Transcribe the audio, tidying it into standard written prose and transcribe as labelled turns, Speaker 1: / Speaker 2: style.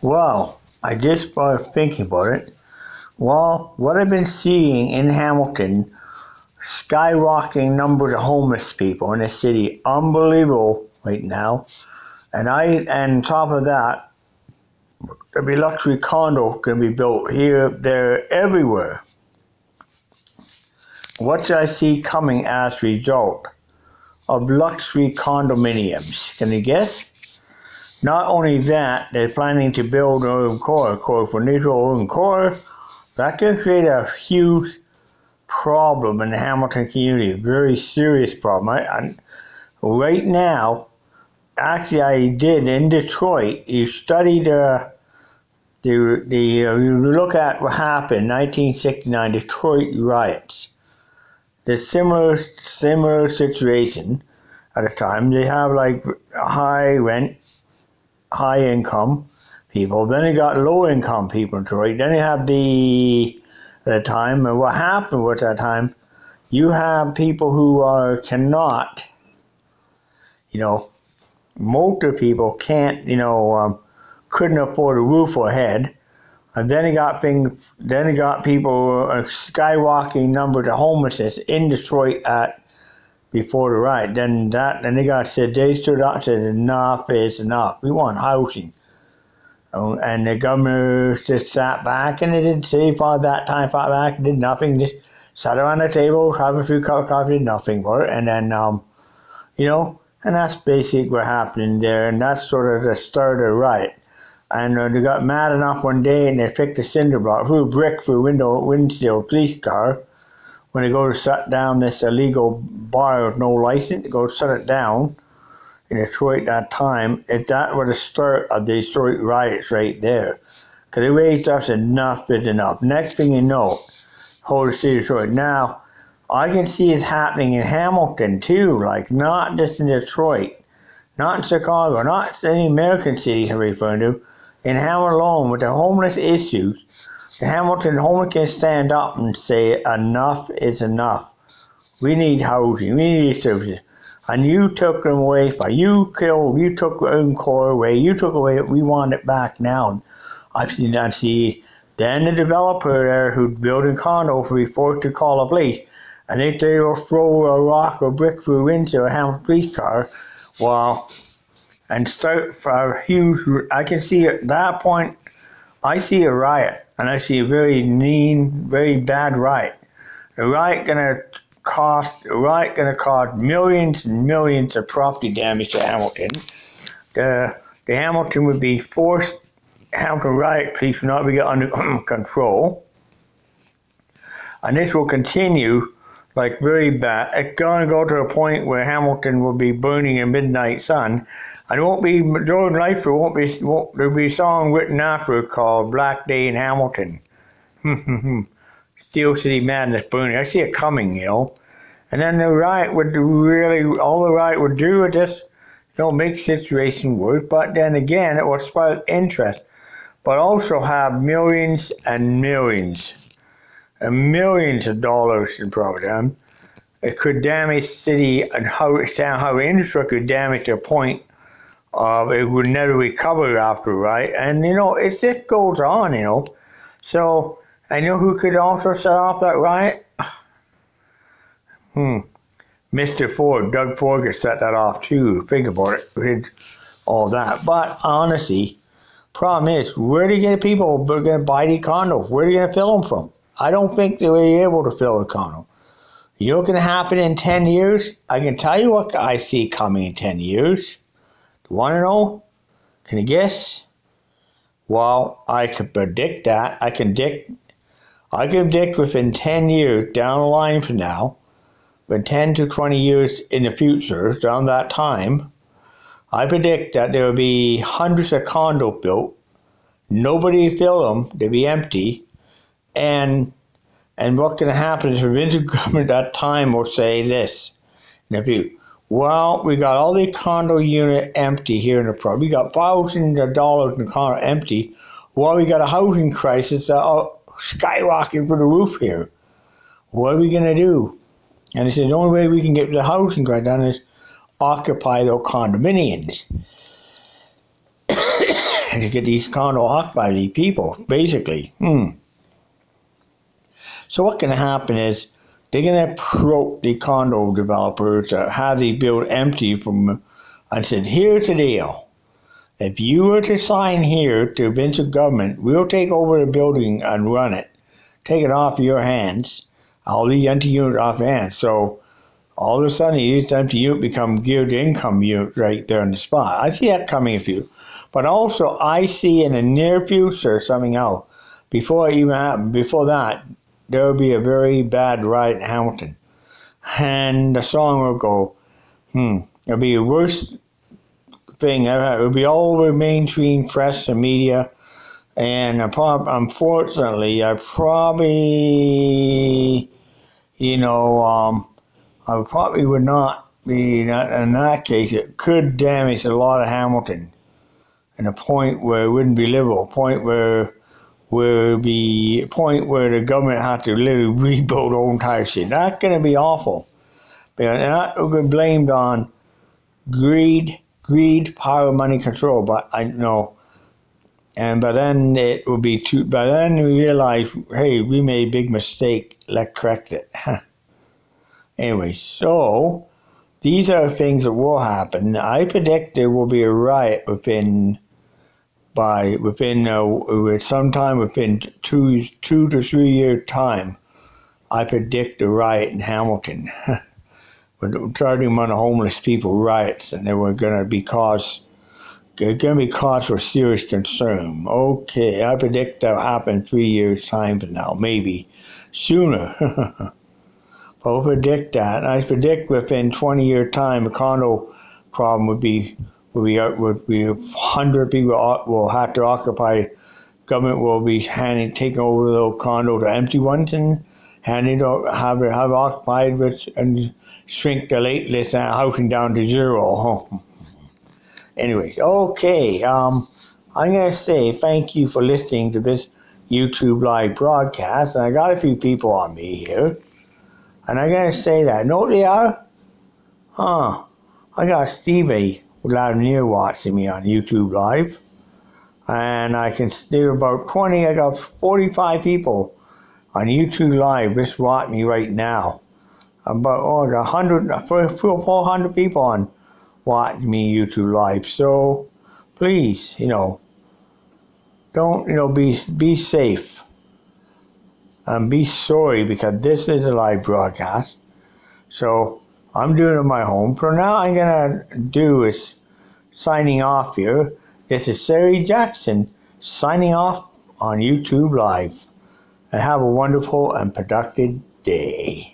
Speaker 1: Well, I just started thinking about it. Well, what I've been seeing in Hamilton, skyrocketing numbers of homeless people in the city, unbelievable right now. And on top of that, there'll be luxury condos going to be built here, there, everywhere. What do I see coming as a result of luxury condominiums? Can you guess? Not only that, they're planning to build urban core. Of course, for neutral urban core, that can create a huge problem in the Hamilton community, a very serious problem. Right now, actually, I did in Detroit. You studied you look at what happened in 1969 Detroit riots. The similar situation at the time. They have like high rent, high income people. Then you got low income people in Detroit. Then you have at the time, and what happened was at that time, you have people who cannot, most of the people can't, couldn't afford a roof overhead. And then you got people, skyrocketing numbers of homelessness in Detroit before the riot. Then they stood up and said, enough is enough. We want housing. And the governor just sat back, and they didn't say for that time, fought back, did nothing, just sat around the table, have a few cups of coffee, did nothing for it. And then, and that's basically what happened there. And that's sort of the start of the riot. And they got mad enough one day, and they picked a cinder block, threw a brick through a windshield police car when they go to shut down this illegal bar with no license. They go shut it down in Detroit at that time. That was the start of the Detroit riots right there. Because they raised us enough is enough. Next thing you know, whole city of Detroit. Now, I can see it's happening in Hamilton too, like not just in Detroit, not in Chicago, not any American cities I'm referring to. In Hamilton alone, with the homeless issues, the Hamilton homeless can stand up and say enough is enough. We need housing, we need services. And you took them away you took core away, you took away it, we want it back now. I've seen that. Then the developer there who's building condos will be forced to call a police. And if they will throw a rock or brick through into a Hamilton police car, and start for a huge, I can see at that point, I see a riot, and I see a very mean, very bad riot. A riot gonna cause millions and millions of property damage to Hamilton. The Hamilton would be forced, Hamilton riot police will not be under control. And this will continue like very bad. It's gonna go to a point where Hamilton will be burning in midnight sun. And Jordan Lightfoot there'll be a song written after it called Black Day in Hamilton. Steel City Madness burning. I see it coming, And then the riot all the riot would do is just, make situation worse. But then again, it will spark interest. But also have millions and millions of dollars in property. It could damage city and how the industry could damage to a point it would never recover after, right? And, it just goes on, So, I know who could also set off that riot? Mr. Ford, Doug Ford could set that off too. Think about it, with all that. But, honestly, problem is, where do you get people who are going to buy these condos? Where are you going to fill them from? I don't think they'll be able to fill a condo. You know what's going to happen in 10 years? I can tell you what I see coming in 10 years. Do you want to know? Can you guess? Well, I could predict that. I can predict within 10 years down the line from now, but 10 to 20 years in the future, down that time, I predict that there will be hundreds of condos built. Nobody will fill them. They'll be empty. And what's going to happen is the provincial government at that time will say this in the future. Well, we got all the condo unit empty here in the province. We got thousands of dollars in condo empty. Well, we got a housing crisis skyrocketing for the roof here. What are we going to do? And they said the only way we can get the housing crisis done is occupy those condominiums. to get these condo occupied by these people, basically. So what's going to happen is they're going to approach the condo developers to have these build empty from, and said, here's the deal. If you were to sign here to provincial government, we'll take over the building and run it. Take it off your hands. All the empty units off your hands. So all of a sudden, these empty units become geared income units right there on the spot. I see that coming a few. But also, I see in the near future something else. Before it even happened, before that, there will be a very bad riot in Hamilton. And the song will go, it'll be the worst thing ever. It'll be all over mainstream press and media. And unfortunately, I probably, I probably would not be, in that case, it could damage a lot of Hamilton. And a point where it wouldn't be livable, a point where the government had to literally rebuild the whole entire shit. That's going to be awful. But that will be blamed on greed, power, money, control. But I know, but then it will be too. By then we realize, hey, we made a big mistake. Let's correct it. Anyway, so these are things that will happen. I predict there will be a riot sometime within 2 to 3 years time. I predict a riot in Hamilton. We're starting among the homeless people riots, and they were going to be cause for serious concern. Okay, I predict that'll happen 3 years time from now, maybe sooner. I'll predict that. I predict within 20-year time, the condo problem would be 100 people will have to occupy. Government will be taking over the condo to empty ones and have occupied and shrink the late list and housing down to zero. Anyway, okay. I'm gonna say thank you for listening to this YouTube live broadcast, and I got a few people on me here. And I'm going to say that. Know what they are? I got Stevie Vladimir watching me on YouTube Live. And I can do about 20, I got 45 people on YouTube Live just watching me right now. About 400 people on watching me YouTube Live. So, please, don't, be safe. And be sorry, because this is a live broadcast. So I'm doing it in my home. For now, I'm going to do is signing off here. This is Sari Jackson signing off on YouTube Live. And have a wonderful and productive day.